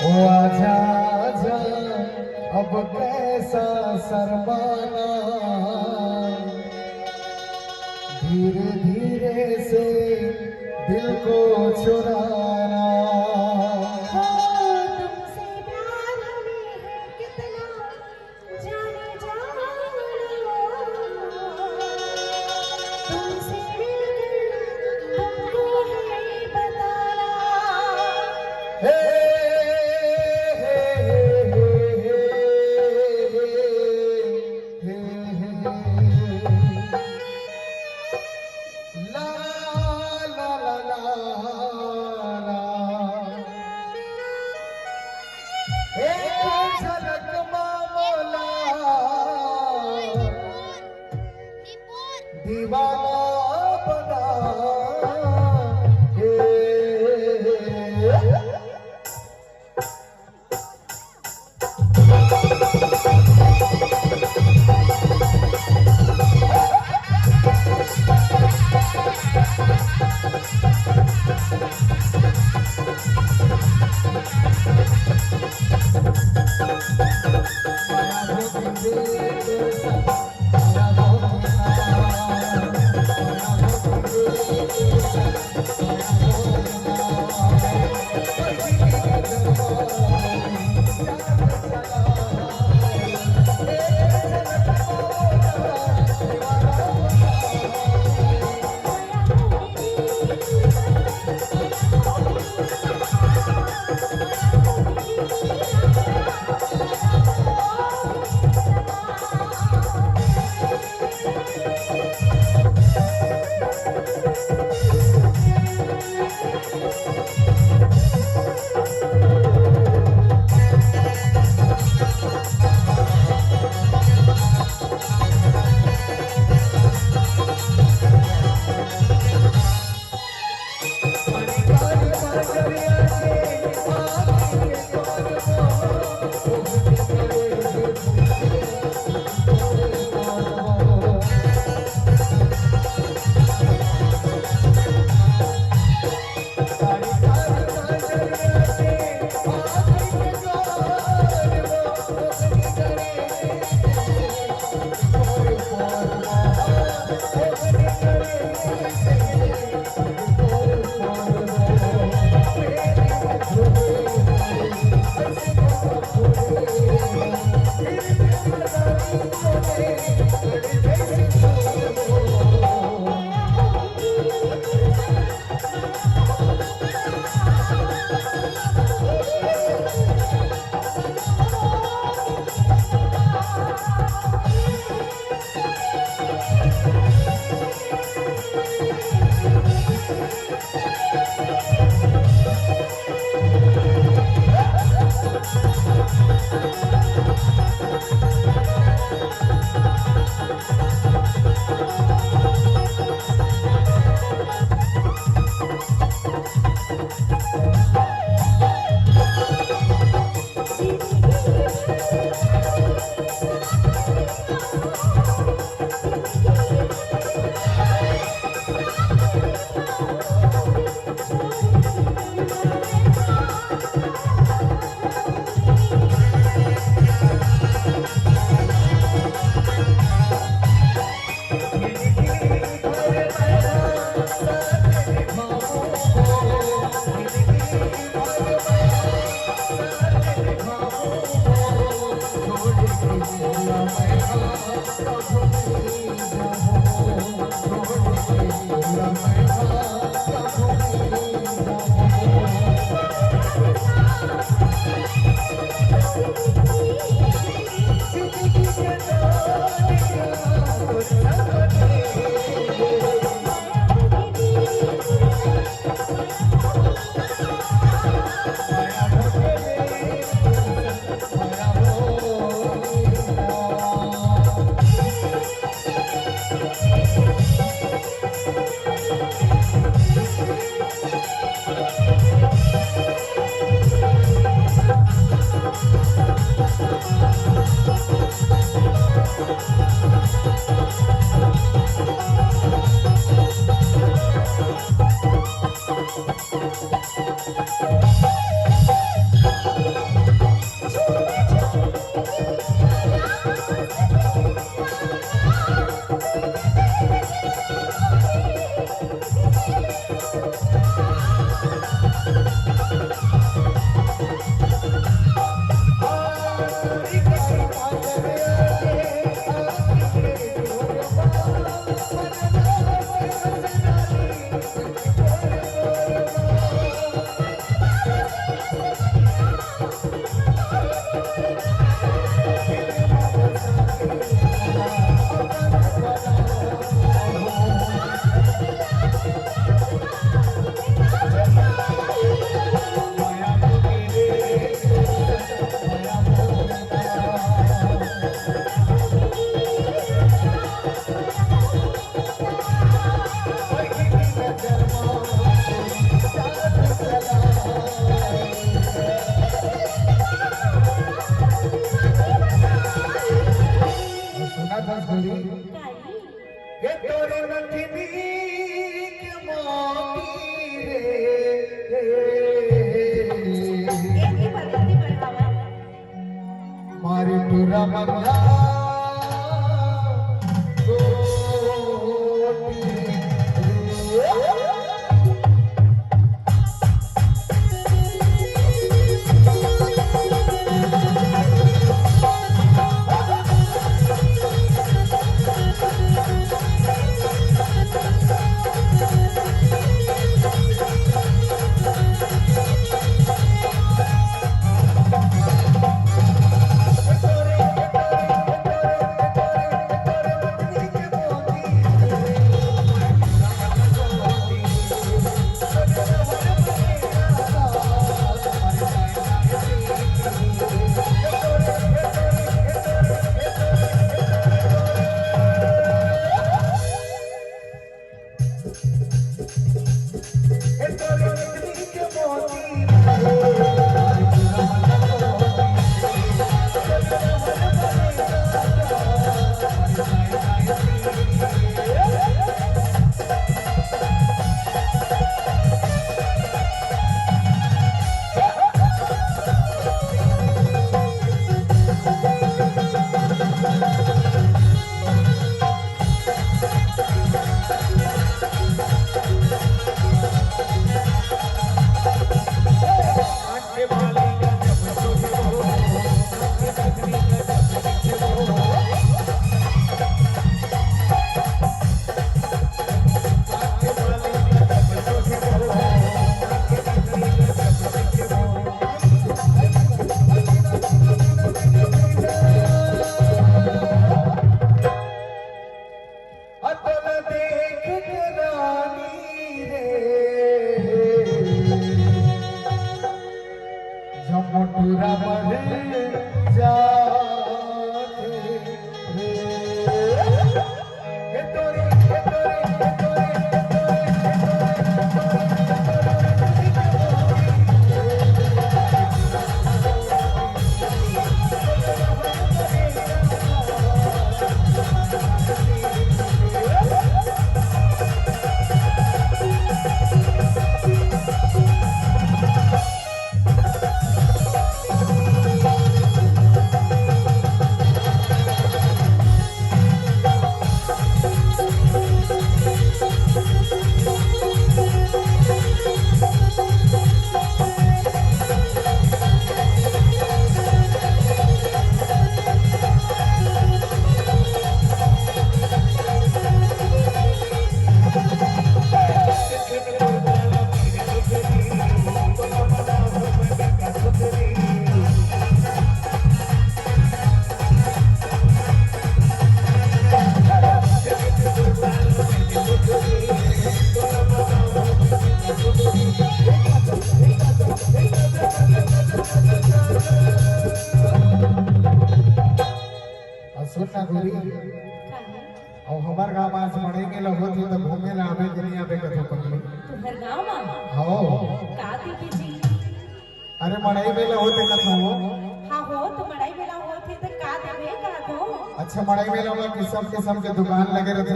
ओ आजा आजा अब कैसा शर्माना, धीरे धीरे से दिल को चुराना। तुमसे प्यार हमें है कितना जाने जाना, तुमसे मिलकर तुमको है बताना। हे ला ला ला ला ला, एक झलक मामला दीवाना बना। सुना था घड़ी काही के तोरे नथनी के मोती रे एकी बढ़ावा मारी तुरा बंधा और हमार गाँव आज मरे के लगो थी तो घूमे ला आवे नहीं आवे कथो पगली तुम्हार गाँव में हो का देखे जी अरे मरे में लगो ते कथो हाँ हो तो मड़ाई मेला हो थे तो का देवे का दो। अच्छा मड़ई में लोग किस्म किस्म के दुकान लगे रहते।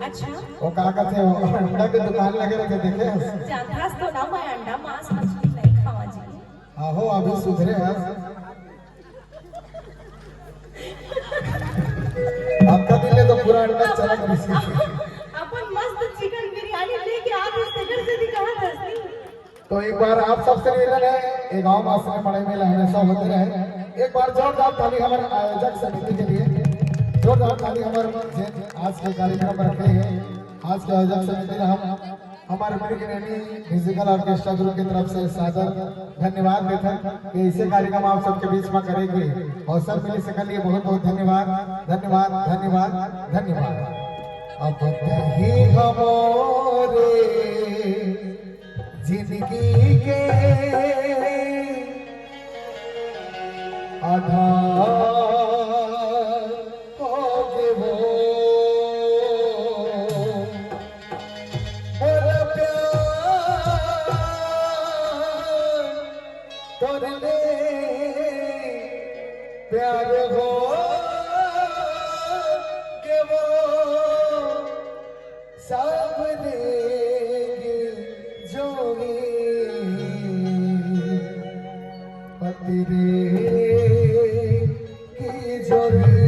अच्छा वो का कहते हो अंडा के दुकान लगे रहते देखे। जानतास तो ना मैं अंडा मांस मछली नहीं खावा जी। आहो अभी सुधरे है। आपका दिल तो पूरा अंडा चला किसी। अपन मस्त चिकन बिरयानी लेके आ रहे थे घर से दिखा दस। तो एक बार आप सबसे निवेदन है ये गांव वासी में मड़ई मेला हमेशा होते रहे। एक बार जोरदार ताली हमारे आयोजक समिति के लिए, जोरदार ताली हमारे आज के कार्यक्रम रखे हैं। आज के आयोजक समिति ने हम हमारे मृगनयनी म्यूजिकल ऑर्केस्ट्रा ग्रुप की तरफ से सादर धन्यवाद देते हैं कि ऐसे कार्यक्रम आप सबके बीच में करेंगे। अवसर मिले इसके लिए बहुत बहुत धन्यवाद धन्यवाद धन्यवाद धन्यवाद। अब कहीं हमारे जिंदगी के आधार होगे वो मेरा प्यार तोरे प्यार हो के वो सामने जोगी पतिरे की जोगी।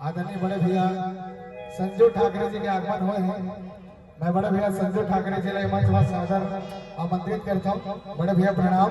आदरणीय बड़े भैया संजू ठाकरे जी के आगमन हुए हैं। मैं बड़े भैया संजू ठाकरे जी ने मंच पर सादर आमंत्रित करता हूँ। बड़े भैया प्रणाम।